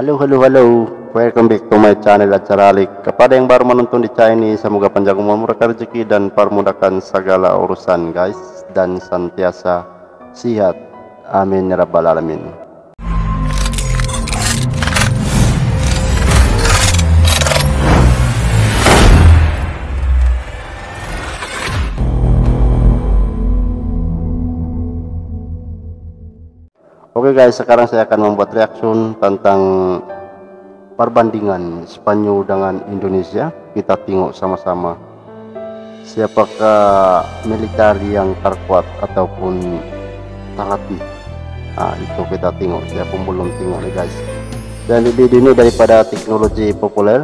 Halo, halo, halo. Welcome back to my channel Acaralik. Kepada yang baru menonton di channel ini, semoga panjang umur, murahkan rezeki dan permudahkan segala urusan, guys, dan senantiasa sehat. Amin ya rabbal alamin. Oke guys, sekarang saya akan membuat reaction tentang perbandingan Spanyol dengan Indonesia. Kita tengok sama-sama siapakah militer yang terkuat ataupun terlatih. Nah, itu kita tengok, saya pun belum tengok nih guys. Dan di video ini daripada Teknologi Populer,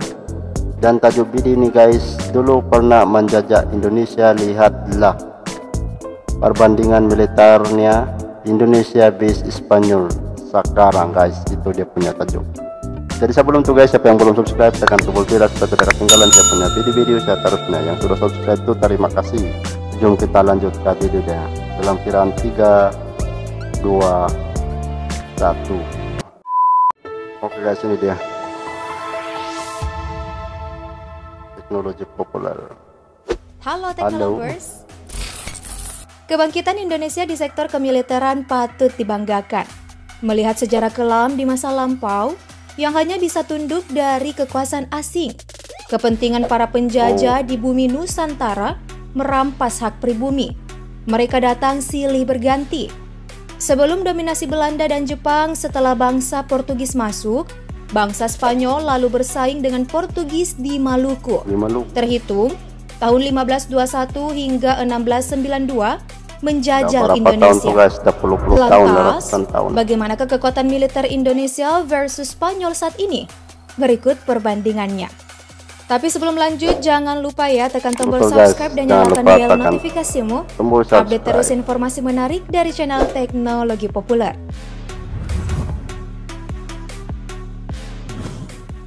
dan tajuk video ini guys, dulu pernah menjajah Indonesia, lihatlah perbandingan militernya Indonesia vs Spanyol sekarang guys. Itu dia punya tajuk. Jadi sebelum itu guys, siapa yang belum subscribe tekan tombol bel supaya tidak ketinggalan saya punya video-video saya terusnya. Yang sudah subscribe itu terima kasih. Jom kita lanjut ke videonya. Dalam kiraan 3 2 1. Oke guys, ini dia Teknologi Populer. Halo Teknolovers. Kebangkitan Indonesia di sektor kemiliteran patut dibanggakan. Melihat sejarah kelam di masa lampau yang hanya bisa tunduk dari kekuasaan asing, kepentingan para penjajah di bumi Nusantara merampas hak pribumi. Mereka datang silih berganti. Sebelum dominasi Belanda dan Jepang, setelah bangsa Portugis masuk, bangsa Spanyol lalu bersaing dengan Portugis di Maluku. Terhitung tahun 1521 hingga 1692 menjajah Indonesia. Lantas, bagaimanakah kekuatan militer Indonesia versus Spanyol saat ini? Berikut perbandingannya. Tapi sebelum lanjut, jangan lupa ya tekan tombol subscribe dan nyalakan bel notifikasimu. Update terus informasi menarik dari channel Teknologi Populer.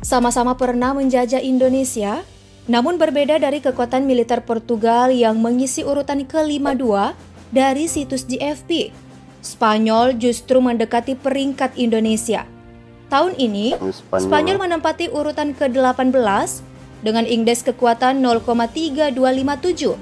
Sama-sama pernah menjajah Indonesia, namun berbeda dari kekuatan militer Portugal yang mengisi urutan ke-52 dari situs GFP. Spanyol justru mendekati peringkat Indonesia. Tahun ini, Spanyol menempati urutan ke-18 dengan indeks kekuatan 0,3257.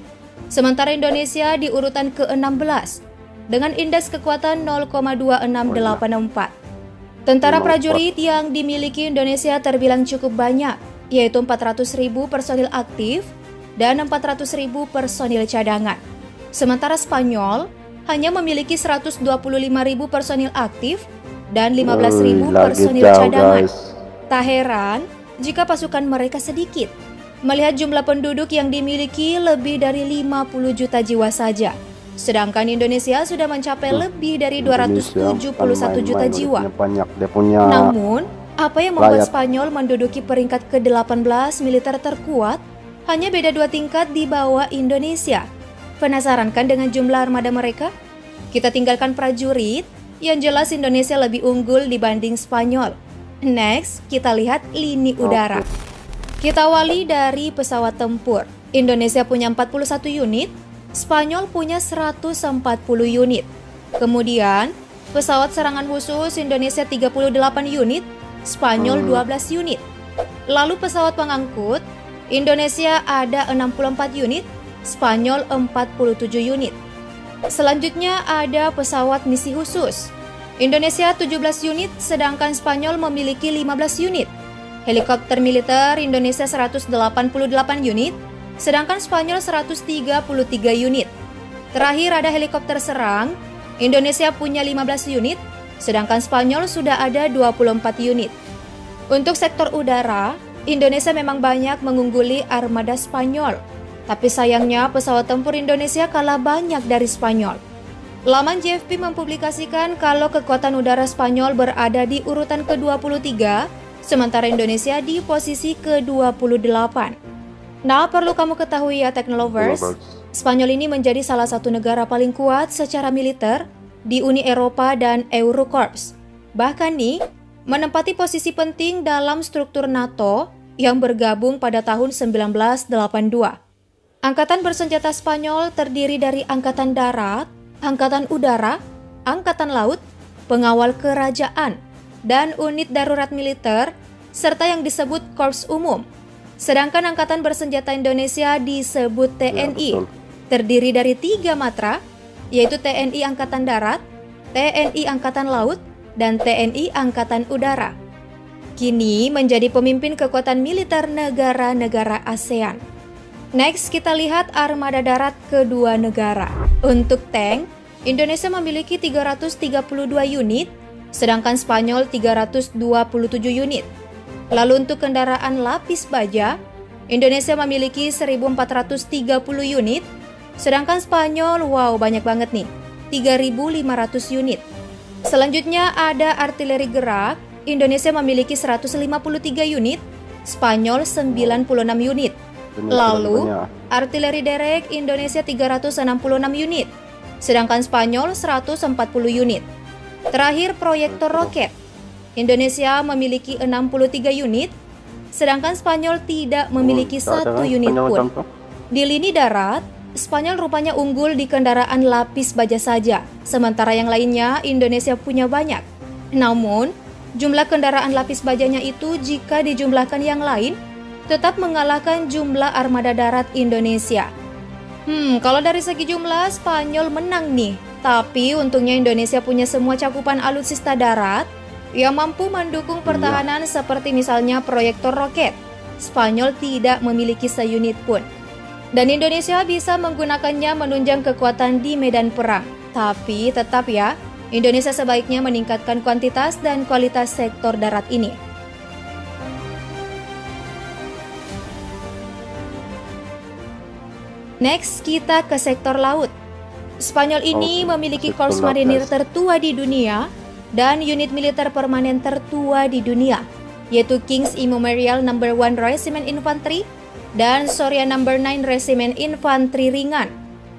Sementara Indonesia di urutan ke-16 dengan indeks kekuatan 0,2684. Tentara prajurit yang dimiliki Indonesia terbilang cukup banyak, yaitu 400.000 personil aktif dan 400.000 personil cadangan. Sementara Spanyol hanya memiliki 125.000 personil aktif dan 15.000 personil cadangan. Tak heran jika pasukan mereka sedikit, melihat jumlah penduduk yang dimiliki lebih dari 50 juta jiwa saja. Sedangkan Indonesia sudah mencapai lebih dari 271 juta jiwa. Namun, apa yang membuat Spanyol menduduki peringkat ke-18 militer terkuat hanya beda 2 tingkat di bawah Indonesia? Penasaran kan dengan jumlah armada mereka? Kita tinggalkan prajurit, yang jelas Indonesia lebih unggul dibanding Spanyol. Next, kita lihat lini udara. Kita awali dari pesawat tempur. Indonesia punya 41 unit, Spanyol punya 140 unit. Kemudian, pesawat serangan khusus Indonesia 38 unit, Spanyol 12 unit. Lalu pesawat pengangkut, Indonesia ada 64 unit, Spanyol 47 unit. Selanjutnya ada pesawat misi khusus. Indonesia 17 unit, sedangkan Spanyol memiliki 15 unit. Helikopter militer Indonesia 188 unit, sedangkan Spanyol 133 unit. Terakhir ada helikopter serang, Indonesia punya 15 unit, sedangkan Spanyol sudah ada 24 unit. Untuk sektor udara, Indonesia memang banyak mengungguli armada Spanyol. Tapi sayangnya pesawat tempur Indonesia kalah banyak dari Spanyol. Laman GFP mempublikasikan kalau kekuatan udara Spanyol berada di urutan ke-23, sementara Indonesia di posisi ke-28. Nah, perlu kamu ketahui ya Teknolovers, Spanyol ini menjadi salah satu negara paling kuat secara militer di Uni Eropa dan Eurokorps. Bahkan nih, menempati posisi penting dalam struktur NATO yang bergabung pada tahun 1982. Angkatan bersenjata Spanyol terdiri dari Angkatan Darat, Angkatan Udara, Angkatan Laut, Pengawal Kerajaan, dan unit darurat militer, serta yang disebut Korps Umum. Sedangkan Angkatan Bersenjata Indonesia disebut TNI, terdiri dari 3 matra, yaitu TNI Angkatan Darat, TNI Angkatan Laut, dan TNI Angkatan Udara. Kini menjadi pemimpin kekuatan militer negara-negara ASEAN. Next, kita lihat armada darat kedua negara. Untuk tank, Indonesia memiliki 332 unit, sedangkan Spanyol 327 unit. Lalu untuk kendaraan lapis baja, Indonesia memiliki 1.430 unit, sedangkan Spanyol, wow banyak banget nih, 3.500 unit. Selanjutnya ada artileri gerak, Indonesia memiliki 153 unit, Spanyol 96 unit. Lalu, artileri derek Indonesia 366 unit, sedangkan Spanyol 140 unit. Terakhir, proyektor roket. Indonesia memiliki 63 unit, sedangkan Spanyol tidak memiliki 1 unit pun. Di lini darat, Spanyol rupanya unggul di kendaraan lapis baja saja, sementara yang lainnya Indonesia punya banyak. Namun, jumlah kendaraan lapis bajanya itu jika dijumlahkan yang lain, tetap mengalahkan jumlah armada darat Indonesia. Kalau dari segi jumlah, Spanyol menang nih. Tapi untungnya Indonesia punya semua cakupan alutsista darat yang mampu mendukung pertahanan seperti misalnya proyektor roket. Spanyol tidak memiliki seunit pun. Dan Indonesia bisa menggunakannya menunjang kekuatan di medan perang. Tapi tetap ya, Indonesia sebaiknya meningkatkan kuantitas dan kualitas sektor darat ini. Next, kita ke sektor laut. Spanyol ini memiliki korps marinir tertua di dunia dan unit militer permanen tertua di dunia, yaitu King's Immemorial No. 1 Regiment Infantry dan Soria No. 9 Regiment Infantry Ringan.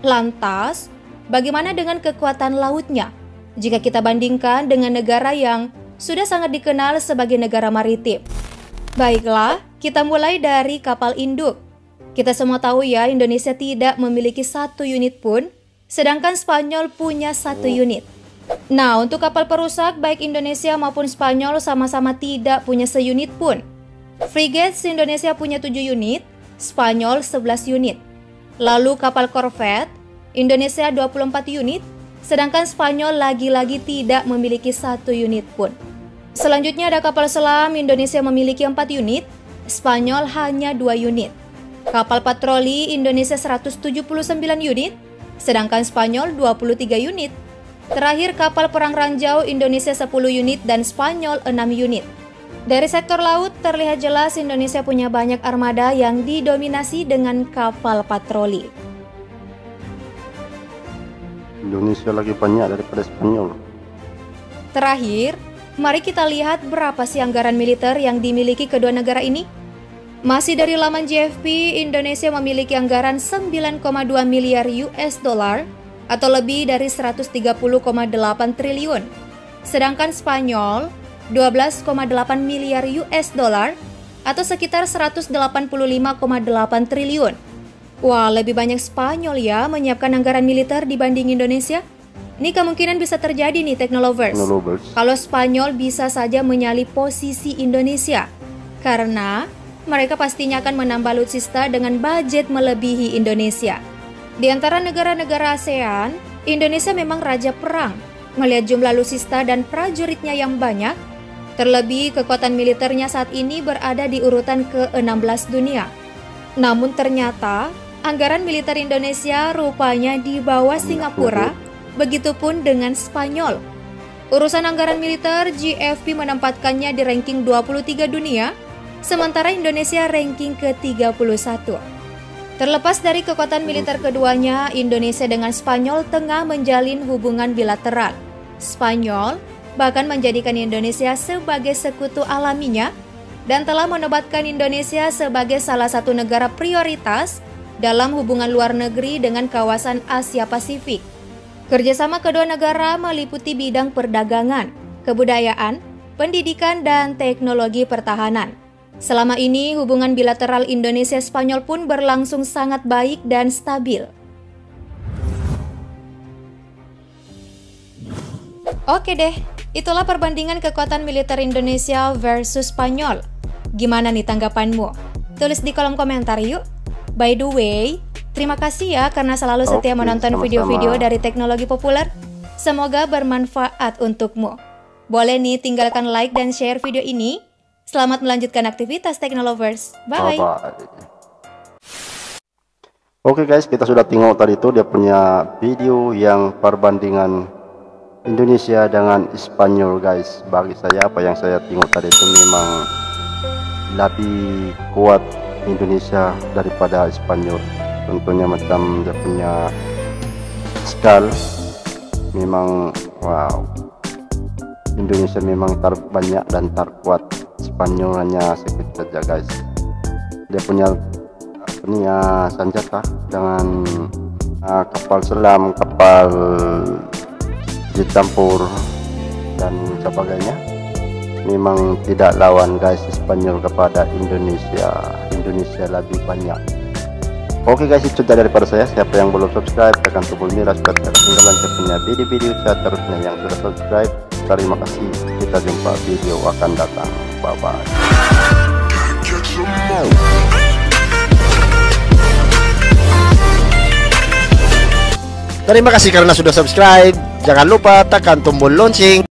Lantas, bagaimana dengan kekuatan lautnya jika kita bandingkan dengan negara yang sudah sangat dikenal sebagai negara maritim? Baiklah, kita mulai dari kapal induk. Kita semua tahu ya, Indonesia tidak memiliki 1 unit pun, sedangkan Spanyol punya 1 unit. Nah, untuk kapal perusak, baik Indonesia maupun Spanyol sama-sama tidak punya seunit pun. Frigates Indonesia punya 7 unit, Spanyol 11 unit. Lalu kapal korvet, Indonesia 24 unit, sedangkan Spanyol lagi-lagi tidak memiliki 1 unit pun. Selanjutnya ada kapal selam, Indonesia memiliki 4 unit, Spanyol hanya 2 unit. Kapal patroli Indonesia 179 unit, sedangkan Spanyol 23 unit. Terakhir kapal perang ranjau Indonesia 10 unit dan Spanyol 6 unit. Dari sektor laut terlihat jelas Indonesia punya banyak armada yang didominasi dengan kapal patroli. Indonesia lagi banyak daripada Spanyol. Terakhir, mari kita lihat berapa sih anggaran militer yang dimiliki kedua negara ini. Masih dari laman JFP, Indonesia memiliki anggaran 9,2 miliar US dollar atau lebih dari 130,8 triliun. Sedangkan Spanyol 12,8 miliar US dollar atau sekitar 185,8 triliun. Wah, lebih banyak Spanyol ya menyiapkan anggaran militer dibanding Indonesia. Ini kemungkinan bisa terjadi nih Teknolovers. Kalau Spanyol bisa saja menyalip posisi Indonesia. Karena mereka pastinya akan menambah alutsista dengan budget melebihi Indonesia. Di antara negara-negara ASEAN, Indonesia memang raja perang. Melihat jumlah alutsista dan prajuritnya yang banyak, terlebih kekuatan militernya saat ini berada di urutan ke-16 dunia. Namun ternyata, anggaran militer Indonesia rupanya di bawah Singapura, begitupun dengan Spanyol. Urusan anggaran militer, JFP menempatkannya di ranking 23 dunia, sementara Indonesia ranking ke-31. Terlepas dari kekuatan militer keduanya, Indonesia dengan Spanyol tengah menjalin hubungan bilateral. Spanyol bahkan menjadikan Indonesia sebagai sekutu alaminya dan telah menobatkan Indonesia sebagai salah satu negara prioritas dalam hubungan luar negeri dengan kawasan Asia Pasifik. Kerjasama kedua negara meliputi bidang perdagangan, kebudayaan, pendidikan, dan teknologi pertahanan. Selama ini, hubungan bilateral Indonesia-Spanyol pun berlangsung sangat baik dan stabil. Oke deh, itulah perbandingan kekuatan militer Indonesia versus Spanyol. Gimana nih tanggapanmu? Tulis di kolom komentar yuk. By the way, terima kasih ya karena selalu setia menonton video-video dari Teknologi Populer. Semoga bermanfaat untukmu. Boleh nih tinggalkan like dan share video ini. Selamat melanjutkan aktivitas Teknolovers. Bye. Oke guys, kita sudah tengok tadi itu dia punya video yang perbandingan Indonesia dengan Spanyol guys. Bagi saya apa yang saya tengok tadi itu memang lebih kuat Indonesia daripada Spanyol. Contohnya macam dia punya skal, memang wow, Indonesia memang terbanyak dan terkuat. Spanyol hanya sedikit saja guys. Dia punya senjata dengan kapal selam, kapal campur dan sebagainya. Memang tidak lawan guys Spanyol kepada Indonesia. Indonesia lebih banyak. Oke guys, itu saja daripada saya. Siapa yang belum subscribe tekan tombol merah supaya tidak ketinggalan saya punya video-video seterusnya. Yang sudah subscribe, terima kasih. Kita jumpa video akan datang. Bye bye. Terima kasih karena sudah subscribe. Jangan lupa tekan tombol lonceng.